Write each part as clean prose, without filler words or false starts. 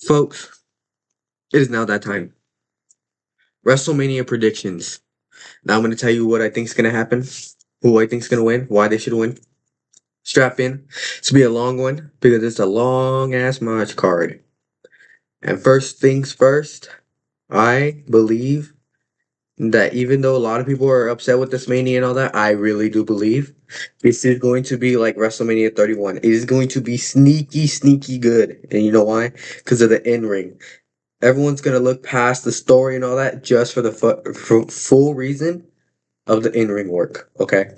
Folks, it is now that time. WrestleMania predictions. Now I'm going to tell you what I think is going to happen, who I think is going to win, why they should win. Strap in. It's going to be a long one because it's a long ass match card. And first things first, I believe that even though a lot of people are upset with this Mania and all that, I really do believe this is going to be like WrestleMania 31. It is going to be sneaky, sneaky good. And you know why? Because of the in ring. Everyone's gonna look past the story and all that just for the for full reason of the in-ring work. Okay,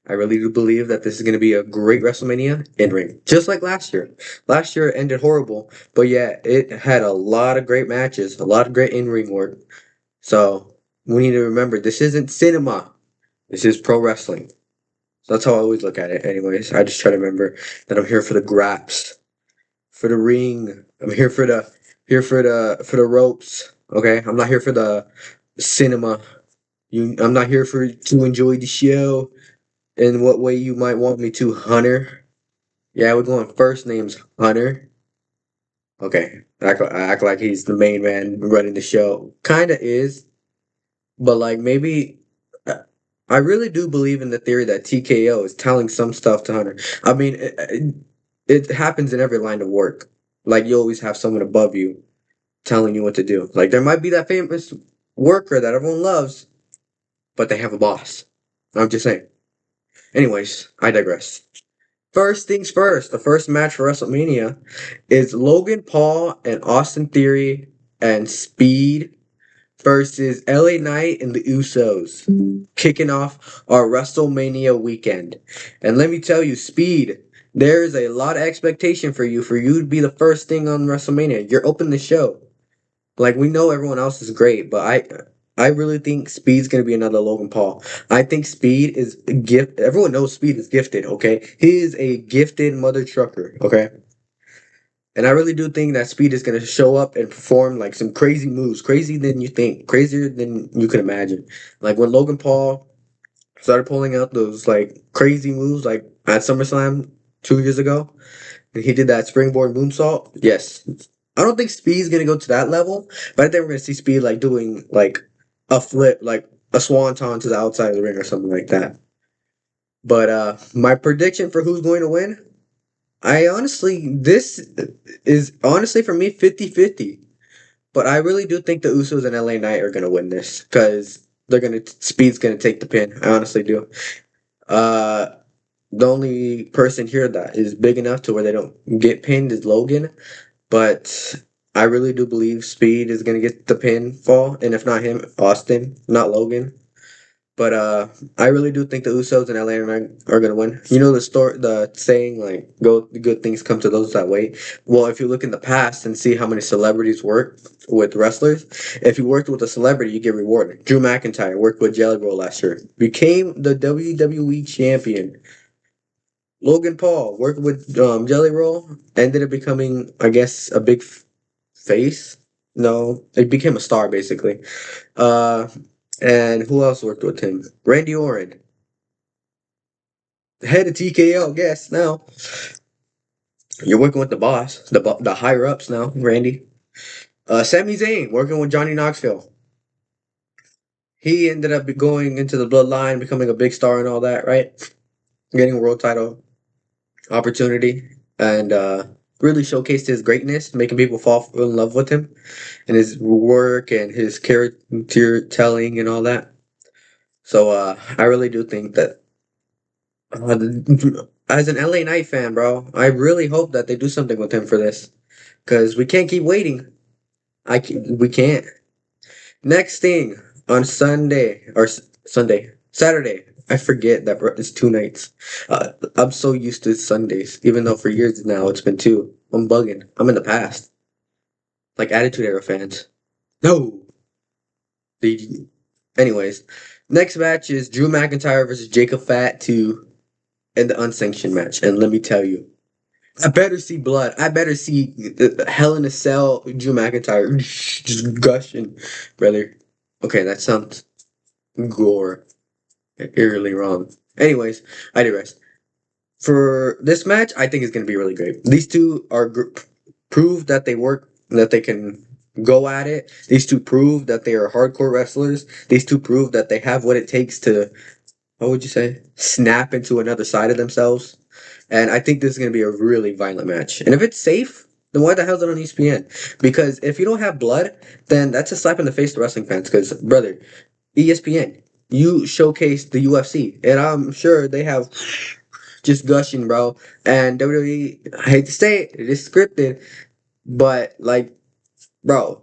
I really do believe that this is gonna be a great WrestleMania in-ring, just like last year. Last year it ended horrible, but yeah, it had a lot of great matches, a lot of great in-ring work. So we need to remember this isn't cinema. This is pro wrestling. So that's how I always look at it. Anyways, I just try to remember that I'm here for the graps, for the ring. I'm here for the ropes. Okay, I'm not here for the cinema. I'm not here for to enjoy the show in what way you might want me to, Hunter. Yeah, we're going first names Hunter. Okay, act like he's the main man running the show. Kinda is, but like maybe. I really do believe in the theory that TKO is telling some stuff to Hunter. I mean, it happens in every line of work. Like you always have someone above you telling you what to do. Like there might be that famous worker that everyone loves, but they have a boss. I'm just saying. Anyways, I digress. First things first, the first match for WrestleMania is Logan Paul and Austin Theory and Speed versus LA Knight and the Usos, kicking off our WrestleMania weekend. And let me tell you, Speed, there is a lot of expectation for you to be the first thing on WrestleMania. You're opening the show. Like we know everyone else is great, but I really think Speed's gonna be another Logan Paul. I think Speed is a gift. Everyone knows Speed is gifted. Okay, he is a gifted mother trucker. Okay, and I really do think that Speed is gonna show up and perform like some crazy moves, crazy than you think, crazier than you can imagine. Like when Logan Paul started pulling out those like crazy moves, like at SummerSlam 2 years ago. And he did that springboard moonsault. Yes. I don't think Speed's gonna go to that level, but I think we're gonna see Speed like doing like a flip, like a swanton to the outside of the ring or something like that. But my prediction for who's going to win, I honestly this is honestly for me 50-50. But I really do think the Usos and LA Knight are gonna win this because they're gonna Speed's gonna take the pin. I honestly do. Uh the only person here that is big enough to where they don't get pinned is Logan. But I really do believe Speed is gonna get the pinfall, and if not him, Austin, not Logan. But I really do think the Usos and LA are gonna win. You know the saying like, "Go, good things come to those that wait." Well, if you look in the past and see how many celebrities work with wrestlers, if you worked with a celebrity, you get rewarded. Drew McIntyre worked with Jelly Roll last year, became the WWE champion. Logan Paul worked with Jelly Roll, ended up becoming, I guess, a big face. No, it became a star basically. Uh, and who else worked with him? Randy Orton, head of TKO. Guess now you're working with the boss, the higher ups now. Randy, Sami Zayn working with Johnny Knoxville. He ended up going into the bloodline, becoming a big star and all that, right? Getting a world title opportunity, and really showcased his greatness, making people fall in love with him and his work and his character telling and all that. So I really do think that as an LA Knight fan, bro, I really hope that they do something with him for this because we can't keep waiting. We can't. Next thing on Sunday or Sunday, Saturday. I forget that it's 2 nights. I'm so used to Sundays, even though for years now it's been two. I'm bugging. I'm in the past, like Attitude Era fans. No. The anyways, next match is Drew McIntyre versus Jacob Fatu in the unsanctioned match, and let me tell you, I better see blood. I better see the Hell in a Cell Drew McIntyre just gushing, brother. Okay, that sounds gore. Eerily wrong. Anyways, I digress. For this match, I think it's going to be really great. These two are prove that they work that they can go at it. These two prove that they are hardcore wrestlers. These two prove that they have what it takes to, what would you say, snap into another side of themselves. And I think this is going to be a really violent match. And if it's safe, then why the hell is it on ESPN? Because if you don't have blood, then that's a slap in the face to wrestling fans. Because, brother, ESPN, you showcase the UFC. And I'm sure they have just gushing, bro. And WWE, I hate to say it, it is scripted. But, like, bro,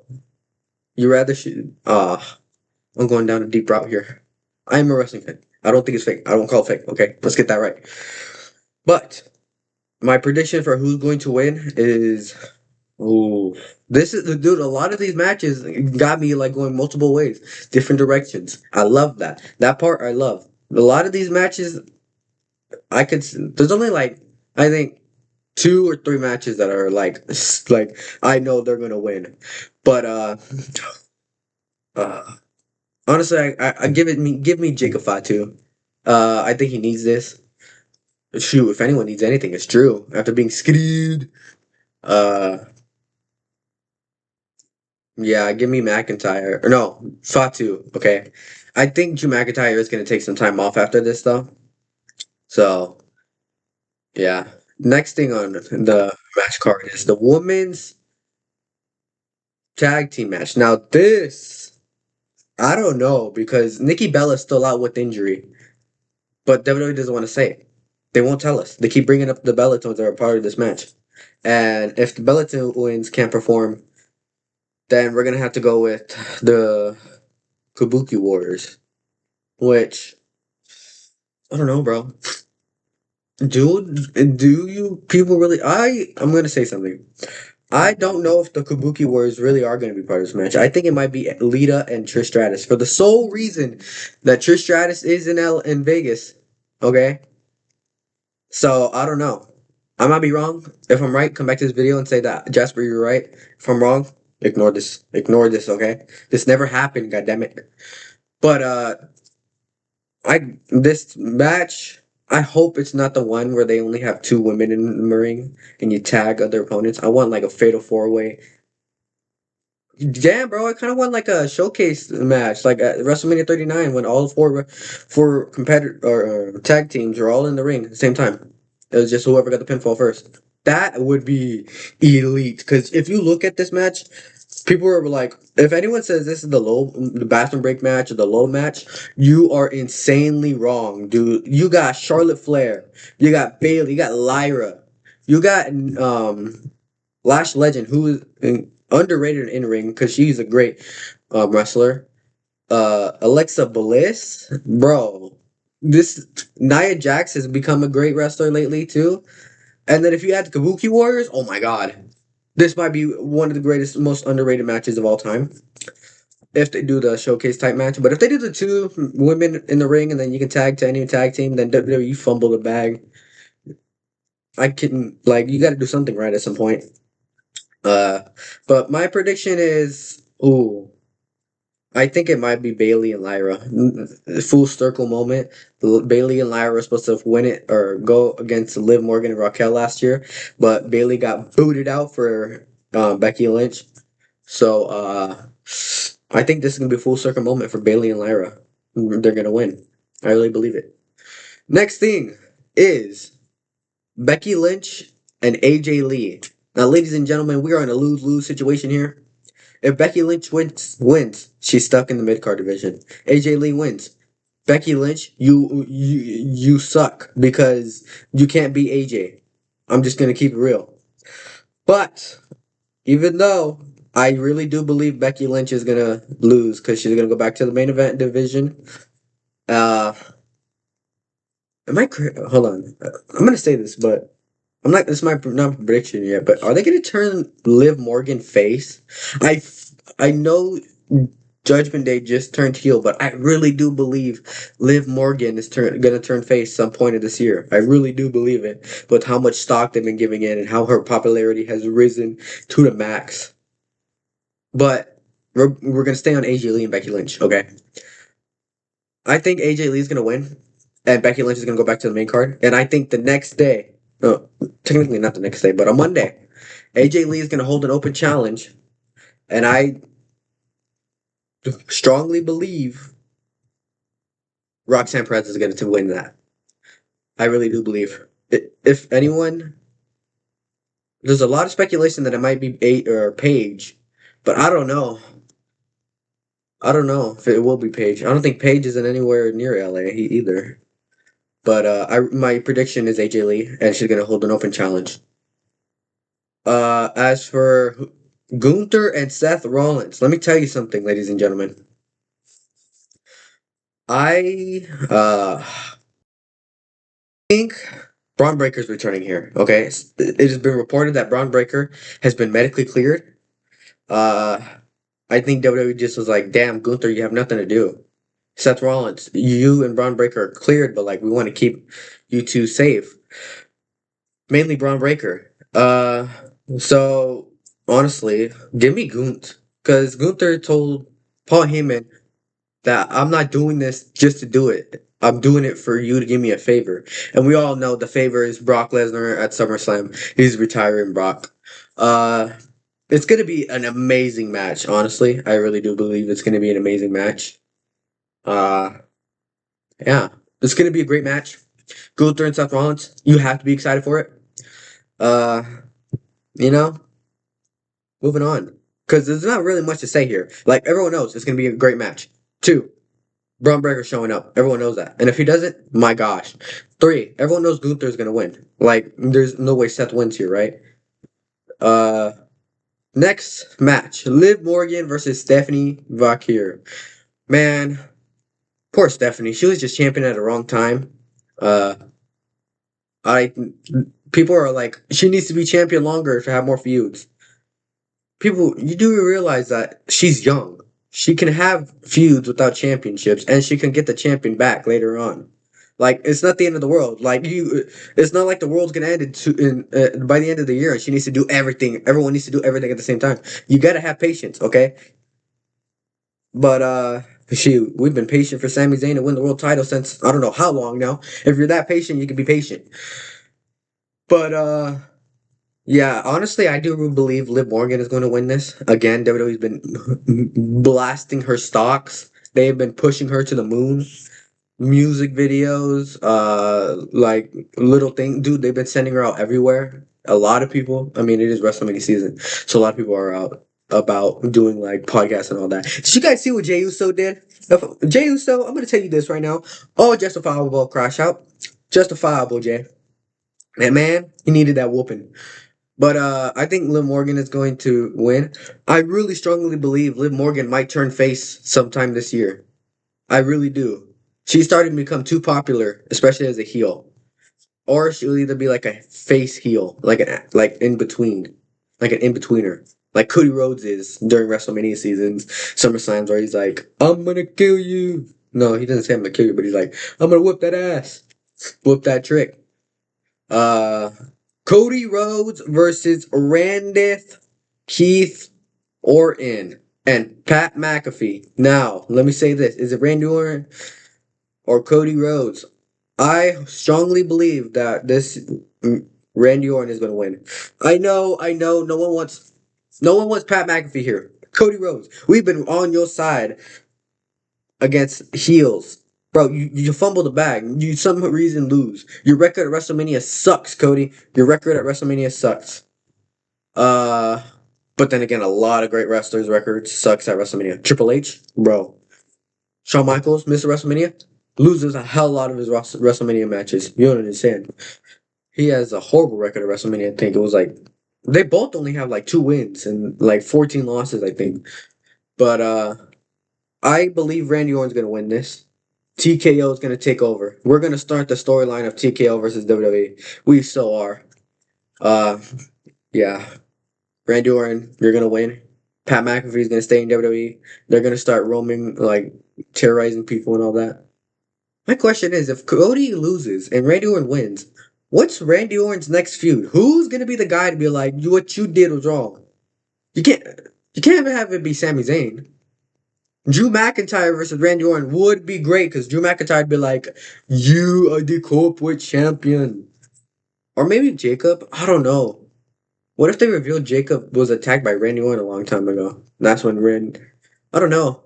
you rather shoot. I'm going down a deep route here. I am a wrestling fan. I don't think it's fake. I don't call it fake. Okay, let's get that right. But my prediction for who's going to win is, ooh, this is the dude. A lot of these matches got me like going multiple ways, different directions. I love that. That part I love. A lot of these matches, I could. There's only like I think 2 or 3 matches that are like I know they're gonna win, but uh honestly, I give me Jacob Fatu. I think he needs this. Shoot, if anyone needs anything, it's Drew. After being screwed, uh, yeah, give me McIntyre or no Fatu. Okay, I think Drew McIntyre is gonna take some time off after this though. So yeah, next thing on the match card is the women's tag team match. Now this, I don't know because Nikki Bella's still out with injury. But WWE doesn't want to say it. They won't tell us. They keep bringing up the Bellatons that are part of this match. And if the Bellaton wins can't perform, then we're gonna have to go with the Kabuki Warriors. Which I don't know, bro. Do you people really? I'm gonna say something. I don't know if the Kabuki Warriors really are going to be part of this match. I think it might be Lita and Trish Stratus for the sole reason that Trish Stratus is in Vegas. Okay, so I don't know. I might be wrong. If I'm right, come back to this video and say that Jasper, you're right. If I'm wrong, ignore this. Ignore this, okay? This never happened, goddammit. But this match, I hope it's not the one where they only have 2 women in the ring and you tag other opponents. I want like a fatal 4-way. Damn, bro, I kind of want like a showcase match, like at WrestleMania 39 when all four competitor or tag teams are all in the ring at the same time. It was just whoever got the pinfall first. That would be elite. Because if you look at this match, people are like, if anyone says this is the bathroom break match or the low match, you are insanely wrong, dude. You got Charlotte Flair, you got Bayley, you got Lyra, you got Lash Legend, who is underrated in ring because she's a great wrestler. Alexa Bliss, bro. This Nia Jax has become a great wrestler lately too. And then if you add the Kabuki Warriors, oh my god, this might be one of the greatest, most underrated matches of all time. If they do the showcase type match, but if they do the 2 women in the ring and then you can tag to any tag team, then WWE fumble the bag. I can like you got to do something right at some point. Uh, but my prediction is, ooh, I think it might be Bailey and Lyra. Full circle moment. Bailey and Lyra were supposed to win it or go against Liv Morgan and Raquel last year, but Bailey got booted out for Becky Lynch. So I think this is gonna be a full circle moment for Bailey and Lyra. They're gonna win. I really believe it. Next thing is Becky Lynch and AJ Lee. Now, ladies and gentlemen, we are in a lose-lose situation here. If Becky Lynch wins, she's stuck in the mid card division. AJ Lee wins. Becky Lynch, you suck because you can't beat AJ. I'm just gonna keep it real. But even though I really do believe Becky Lynch is gonna lose because she's gonna go back to the main event division. Uh, hold on. I'm gonna say this, but I'm not. This is my not prediction yet. But are they gonna turn Liv Morgan face? I I know Judgment Day just turned heel, but I really do believe Liv Morgan is gonna turn face some point of this year. I really do believe it with how much stock they've been giving in and how her popularity has risen to the max. But we're gonna stay on AJ Lee and Becky Lynch, okay? I think AJ Lee's gonna win, and Becky Lynch is gonna go back to the main card. And I think the next day, technically not the next day, but on Monday, AJ Lee is going to hold an open challenge, and I strongly believe Roxanne Perez is going to win that. I really do believe. If anyone, there's a lot of speculation that it might be Paige, but I don't know. I don't know if it will be Paige. I don't think Paige isn't anywhere near LA either. But my prediction is AJ Lee, and she's gonna hold an open challenge. As for Gunther and Seth Rollins, let me tell you something, ladies and gentlemen. I think Braun Breaker's returning here. Okay, it has been reported that Braun Breaker has been medically cleared. Uh, I think WWE just was like, "Damn, Gunther, you have nothing to do." Seth Rollins, you and Braun Breaker are cleared, but like we want to keep you two safe. Mainly Braun Breaker. So honestly, give me Gunther because Gunther told Paul Heyman that I'm not doing this just to do it. I'm doing it for you to give me a favor. And we all know the favor is Brock Lesnar at SummerSlam. He's retiring Brock. Uh, it's going to be an amazing match, honestly. I really do believe it's going to be an amazing match. Uh, yeah, it's going to be a great match. Gunther and Seth Rollins, you have to be excited for it. Uh, you know, moving on. Because there's not really much to say here. Like, everyone knows it's going to be a great match. 2, Braun Breaker showing up. Everyone knows that. And if he doesn't, my gosh. 3, everyone knows Gunther's going to win. Like, there's no way Seth wins here, right? Uh, Next match. Liv Morgan versus Stephanie Vakir. Man, poor Stephanie. She was just champion at the wrong time. Uh, I People are like, she needs to be champion longer to have more feuds. People, you do realize that she's young. She can have feuds without championships, and she can get the champion back later on. Like it's not the end of the world. It's not like the world's gonna end by the end of the year, and she needs to do everything. Everyone needs to do everything at the same time. You gotta have patience, okay? But we've been patient for Sami Zayn to win the world title since I don't know how long now. If you're that patient, you can be patient. But yeah, honestly, I do believe Liv Morgan is going to win this. Again, WWE's been blasting her stocks. They've been pushing her to the moon. Music videos, like little thing, dude. They've been sending her out everywhere. A lot of people. I mean, it is WrestleMania season, so a lot of people are out about doing like podcasts and all that. Did you guys see what Jey Uso did? Jey Uso, I'm gonna tell you this right now. Oh, justifiable crash out. Justifiable, Jay. And man, he needed that whooping. But I think Liv Morgan is going to win. I really strongly believe Liv Morgan might turn face sometime this year. I really do. She's starting to become too popular, especially as a heel. Or she'll either be like a face heel, like in between, like an in betweener, like Cody Rhodes is during WrestleMania seasons, SummerSlams, where he's like, "I'm gonna kill you." No, he doesn't say "I'm gonna kill you," but he's like, "I'm gonna whoop that ass, whoop that trick." Uh, Cody Rhodes versus Randith Keith Orton and Pat McAfee. Now, let me say this. Is it Randy Orton or Cody Rhodes? I strongly believe that this Randy Orton is going to win. I know. No one wants Pat McAfee here. Cody Rhodes, we've been on your side against heels. Bro, you fumble the bag. You some reason lose. Your record at WrestleMania sucks, Cody. Your record at WrestleMania sucks. Uh, but then again, a lot of great wrestlers' records sucks at WrestleMania. Triple H, bro. Shawn Michaels, Mr. WrestleMania, loses a hell lot of his WrestleMania matches. You don't understand. He has a horrible record at WrestleMania. I think it was like they both only have like 2 wins and like 14 losses, I think. But I believe Randy Orton's gonna win this. TKO is gonna take over. We're gonna start the storyline of TKO versus WWE. We so are. Uh, yeah. Randy Orton, you're gonna win. Pat McAfee's gonna stay in WWE. They're gonna start roaming, like terrorizing people and all that. My question is, if Cody loses and Randy Orton wins, what's Randy Orton's next feud? Who's gonna be the guy to be like, what you did was wrong? You can't, you can't have it be Sami Zayn. Drew McIntyre versus Randy Orton would be great because Drew McIntyre would be like, you are the corporate champion. Or maybe Jacob. I don't know. What if they revealed Jacob was attacked by Randy Orton a long time ago? That's when Randy. I don't know.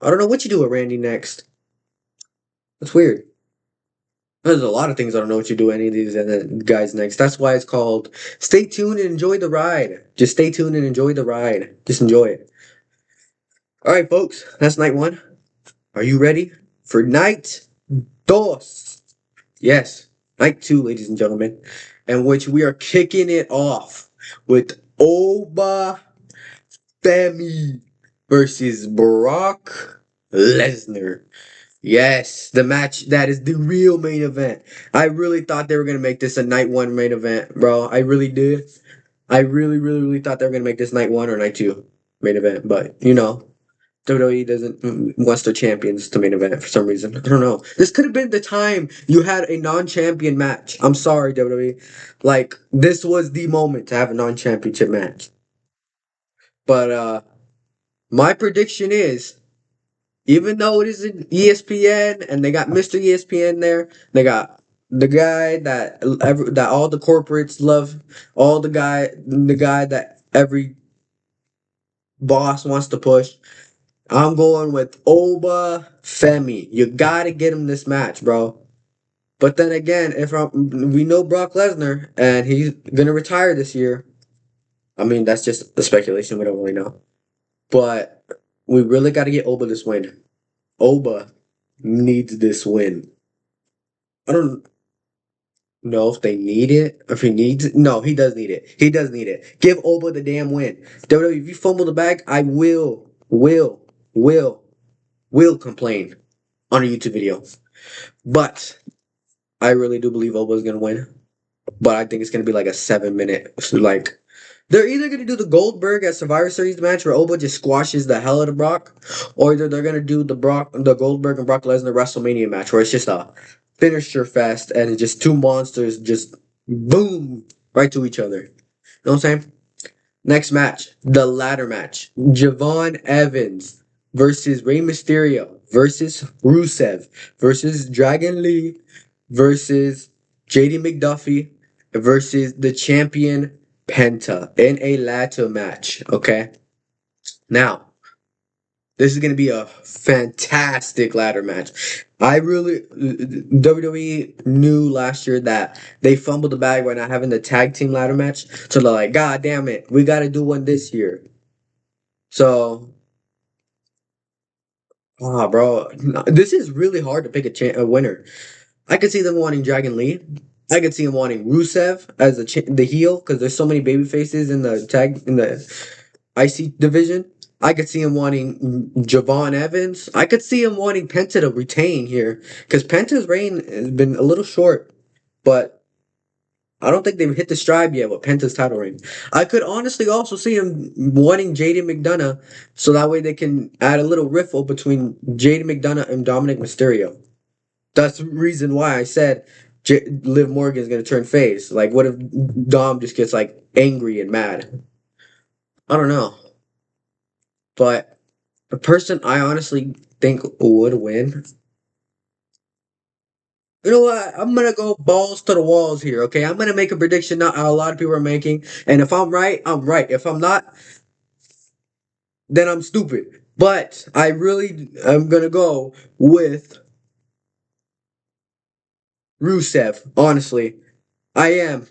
I don't know what you do with Randy next. That's weird. There's a lot of things I don't know what you do with any of these guys next. That's why it's called Stay Tuned and Enjoy the Ride. Just stay tuned and enjoy the ride. Just enjoy it. All right, folks. That's night one. Are you ready for night dos? Yes, night two, ladies and gentlemen, in which we are kicking it off with Oba Femi versus Brock Lesnar. Yes, the match that is the real main event. I really thought they were gonna make this a night one main event, bro. I really did. I really thought they were gonna make this night one or night two main event, but WWE doesn't wants their champions to main event for some reason. I don't know. This could have been the time you had a non-champion match. I'm sorry, WWE. Like this was the moment to have a non-championship match. But my prediction is, even though it isn't ESPN and they got Mr. ESPN there, they got the guy that all the corporates love, the guy that every boss wants to push. I'm going with Oba Femi. You gotta get him this match, bro. But then again, we know Brock Lesnar and he's gonna retire this year. I mean, that's just a speculation. We don't really know. But we really got to get Oba this win. Oba needs this win. I don't know if they need it. If he needs it. No, he does need it. He does need it. Give Oba the damn win. WWE, if you fumble the bag, I will complain on a YouTube video. But I really do believe Oba is gonna win. But I think it's gonna be like a 7 minute. Like they're either gonna do the Goldberg at Survivor Series match where Oba just squashes the hell out of Brock, or either they're gonna do the Goldberg and Brock Lesnar WrestleMania match where it's just a finisher fest and it's just two monsters just boom right to each other. You know what I'm saying? Next match, the ladder match. Javon Evans versus Rey Mysterio versus Rusev versus Dragon Lee versus JD McDuffie versus the champion Penta in a ladder match. Okay. Now, this is going to be a fantastic ladder match. WWE knew last year that they fumbled the bag by not having the tag team ladder match. So they're like, God damn it, we got to do one this year. So, bro, this is really hard to pick a winner. I could see them wanting Dragon Lee. I could see him wanting Rusev as the heel because there's so many baby faces in the IC division. I could see him wanting Javon Evans. I could see him wanting Penta to retain here because Penta's reign has been a little short, but I don't think they've hit the stride yet with Penta's title reign. I could honestly also see him wanting JD McDonough so that way they can add a little riffle between JD McDonough and Dominic Mysterio. That's the reason why I said Liv Morgan is going to turn face. Like, what if Dom just gets, like, angry and mad? I don't know. But the person I honestly think would win. You know what? I'm going to go balls to the walls here, okay? I'm going to make a prediction not a lot of people are making. And if I'm right, I'm right. If I'm not, then I'm stupid. But I really am going to go with Rusev, honestly. I am.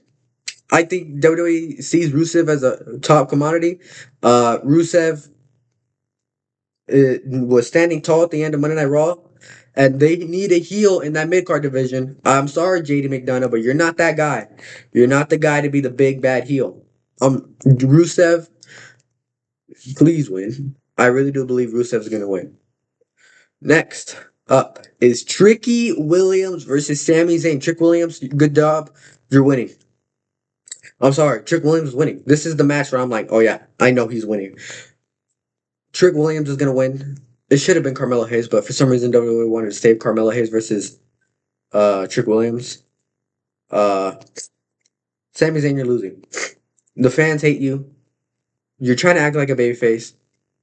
I think WWE sees Rusev as a top commodity. Rusev was standing tall at the end of Monday Night Raw, and they need a heel in that mid card division. I'm sorry, JD McDonough, but you're not that guy. You're not the guy to be the big bad heel. Rusev, please win. I really do believe Rusev's gonna win. Next up is Tricky Williams versus Sami Zayn. Trick Williams, good job. You're winning. I'm sorry, Trick Williams is winning. This is the match where I'm like, oh yeah, I know he's winning. Trick Williams is gonna win. It should have been Carmelo Hayes, but for some reason WWE wanted to save Carmelo Hayes versus Trick Williams. Uh Sami Zayn, you're losing. The fans hate you. You're trying to act like a babyface,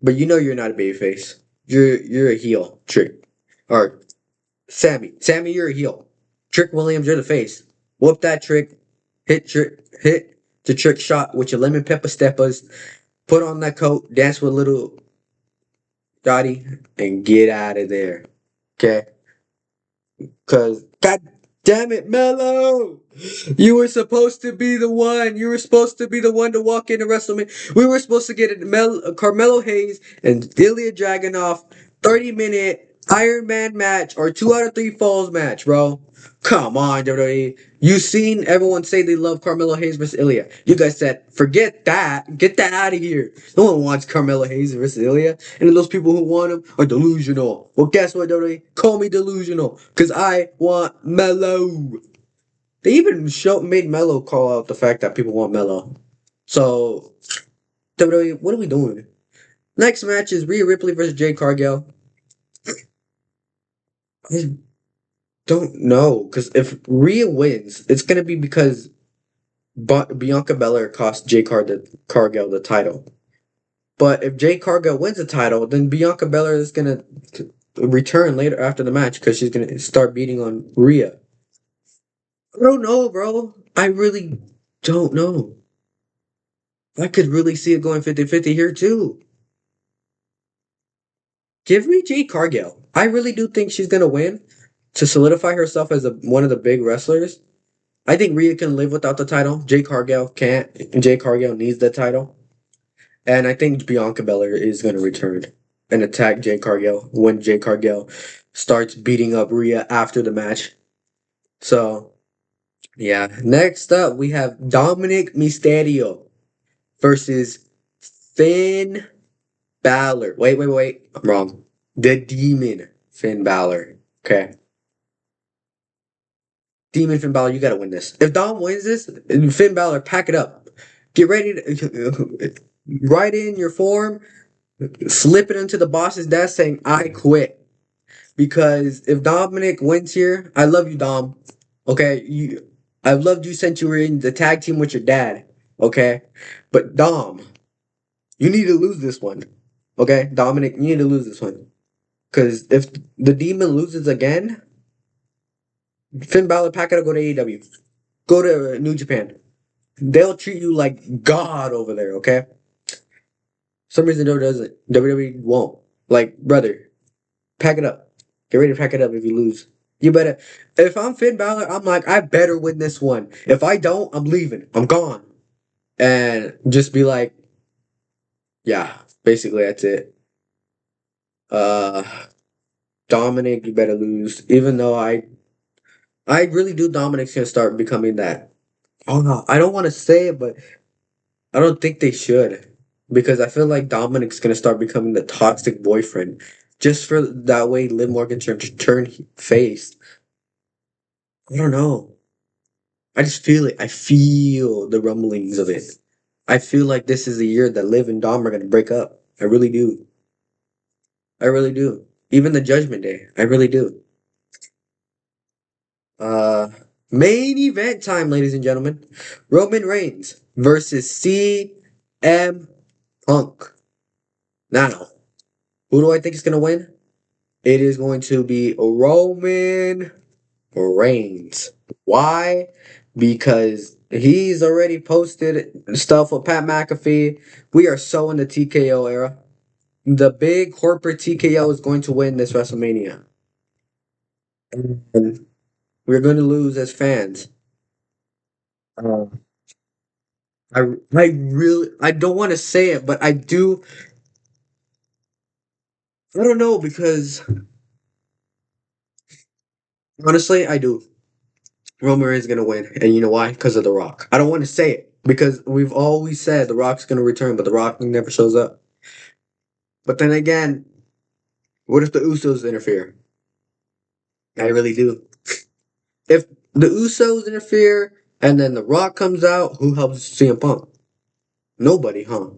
but you know you're not a babyface. You're a heel, Trick. Or Sammy. Sammy, you're a heel. Trick Williams, you're the face. Whoop that Trick. Hit the trick shot with your lemon pepper steppers. Put on that coat, dance with little Dottie, and get out of there. Okay? Cause God damn it, Mello! You were supposed to be the one. You were supposed to be the one to walk into WrestleMania. We were supposed to get a Carmelo Hayes and Ilya Dragunov 30-minute Iron Man match or 2 out of 3 falls match, bro. Come on, WWE. You seen everyone say they love Carmelo Hayes versus Ilya. You guys said, forget that. Get that out of here. No one wants Carmelo Hayes versus Ilya. And those people who want him are delusional. Well, guess what, WWE? Call me delusional. Because I want Melo. They even made Melo call out the fact that people want Melo. So, WWE, what are we doing? Next match is Rhea Ripley versus Jade Cargill. I don't know. Because if Rhea wins, it's going to be because Bianca Belair cost Cargill the title. But if Jade Cargill wins the title, then Bianca Belair is going to return later after the match because she's going to start beating on Rhea. I don't know, bro. I really don't know. I could really see it going 50-50 here, too. Give me Jade Cargill. I really do think she's going to win to solidify herself as one of the big wrestlers. I think Rhea can live without the title. Jade Cargill can't. Jade Cargill needs the title. And I think Bianca Belair is going to return and attack Jade Cargill when Jade Cargill starts beating up Rhea after the match. So, yeah. Next up, we have Dominic Mysterio versus Finn Balor. Wait. I'm wrong. The Demon Finn Balor. Okay. Demon Finn Balor, you got to win this. If Dom wins this, Finn Balor, pack it up. Get ready to write in your form, slip it into the boss's desk saying, I quit. Because if Dominic wins here, I love you, Dom. Okay? I've loved you since you were in the tag team with your dad. Okay? But Dom, you need to lose this one. Okay? Dominic, you need to lose this one. Because if the demon loses again, Finn Balor, pack it up, go to AEW. Go to New Japan. They'll treat you like God over there, okay? Some reason WWE won't. Like, brother, pack it up. Get ready to pack it up if you lose. You better. If I'm Finn Balor, I'm like, I better win this one. If I don't, I'm leaving. I'm gone. And just be like, yeah, basically that's it. Uh, Dominic, you better lose. Even though I really do. Dominic's gonna start becoming that. Oh no, I don't want to say it, but I don't think they should because I feel like Dominic's gonna start becoming the toxic boyfriend, just for that way Liv Morgan can turn face. I don't know. I just feel it. I feel the rumblings of it. I feel like this is the year that Liv and Dom are gonna break up. I really do. I really do. Even the Judgment Day. I really do. Uh, Main event time, ladies and gentlemen. Roman Reigns versus CM Punk. Now, who do I think is going to win? It is going to be Roman Reigns. Why? Because he's already posted stuff with Pat McAfee. We are so in the TKO era. The big corporate TKO is going to win this WrestleMania. And we're going to lose as fans. Um, I don't want to say it, but I do. I don't know because honestly, I do. Roman Reigns is gonna win, and you know why? Because of The Rock. I don't want to say it because we've always said The Rock's gonna return, but The Rock never shows up. But then again, what if the Usos interfere? I really do. If the Usos interfere and then The Rock comes out, who helps CM Punk? Nobody, huh?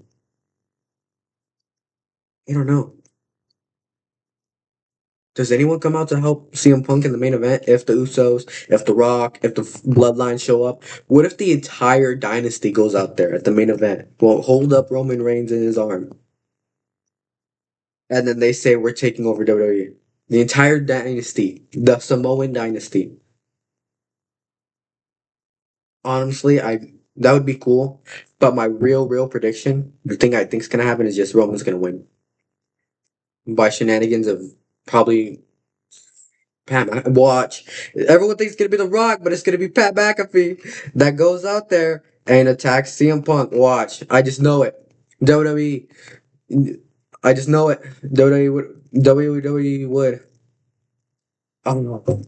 I don't know. Does anyone come out to help CM Punk in the main event? If the Usos, if The Rock, if the Bloodline show up, what if the entire dynasty goes out there at the main event? Well, hold up Roman Reigns in his arm, and then they say we're taking over WWE. The entire dynasty, the Samoan dynasty. Honestly, I That would be cool. But my real prediction, the thing I think is gonna happen is just Roman's gonna win by shenanigans of probably Pat. Watch, everyone thinks it's gonna be The Rock, but it's gonna be Pat McAfee that goes out there and attacks CM Punk. Watch, I just know it. WWE, I just know it. WWE would. WWE would. I don't know.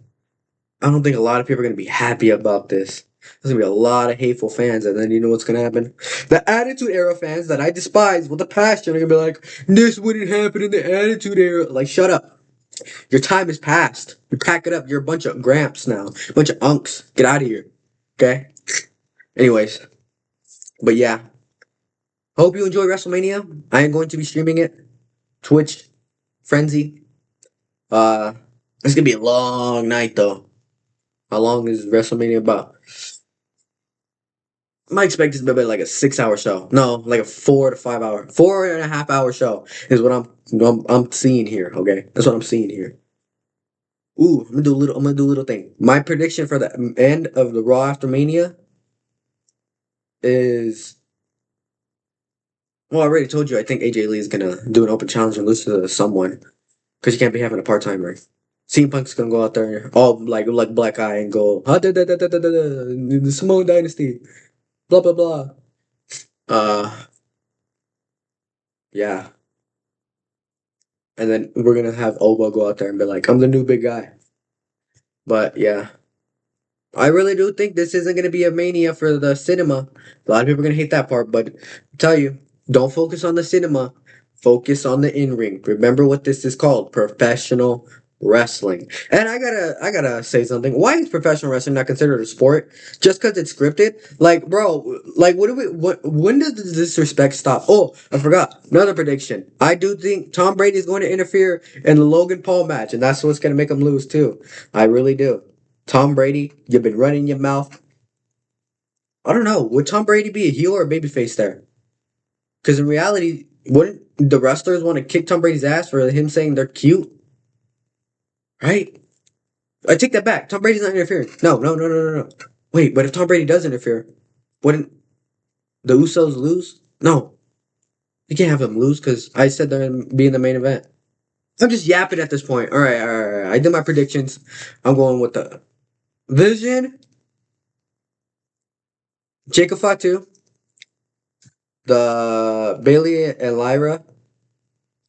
I don't think a lot of people are gonna be happy about this. There's gonna be a lot of hateful fans, and then you know what's gonna happen? The Attitude Era fans that I despise with a passion are gonna be like, "This wouldn't happen in the Attitude Era." Like, shut up. Your time is past. You pack it up. You're a bunch of gramps now. A bunch of unks. Get out of here. Okay? Anyways. But yeah. Hope you enjoy WrestleMania. I am going to be streaming it. Twitch. Frenzy. Uh it's gonna be a long night though. How long is WrestleMania about? I might expect this to be like a 6 hour show. No, like a 4 to 5 hour, 4.5 hour show is what I'm seeing here. Okay, that's what I'm seeing here. Ooh, I'm gonna do a little thing. My prediction for the end of the Raw after Mania is, well, I already told you. I think AJ Lee is gonna do an open challenge and lose to someone because you can't be having a part timer. CM Punk's gonna go out there all like black eye and go the Samoan Dynasty, blah blah blah. Uh, yeah, and then we're gonna have Oba go out there and be like, "I'm the new big guy." But yeah, I really do think this isn't going to be a mania for the cinema. A lot of people are going to hate that part, but I tell you, don't focus on the cinema. Focus on the in-ring. Remember what this is called, professional wrestling. And I gotta say something. Why is professional wrestling not considered a sport? Just because it's scripted? Like, bro, like, when does the disrespect stop? Oh, I forgot. Another prediction. I do think Tom Brady is going to interfere in the Logan Paul match, and that's what's going to make him lose, too. I really do. Tom Brady, you've been running your mouth. I don't know. Would Tom Brady be a heel or a babyface there? Because in reality, wouldn't the wrestlers want to kick Tom Brady's ass for him saying they're cute? Right? I take that back. Tom Brady's not interfering. No, no, no, no, no, no. Wait, but if Tom Brady does interfere, wouldn't the Usos lose? No, you can't have them lose because I said they're going to be in the main event. I'm just yapping at this point. All right, all right, all right. I did my predictions. I'm going with the Vision, Jacob Fatu, the Bailey and Lyra,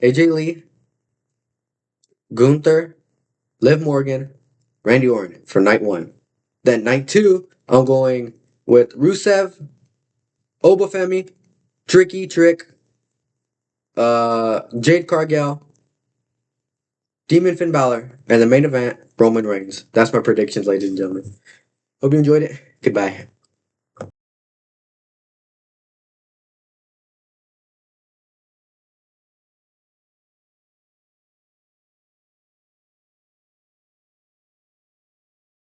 AJ Lee, Gunther, Liv Morgan, Randy Orton for night one. Then night two, I'm going with Rusev, Obafemi, Tricky Trick, Jade Cargill, Demon Finn Balor, and the main event, Roman Reigns. That's my predictions, ladies and gentlemen. Hope you enjoyed it. Goodbye.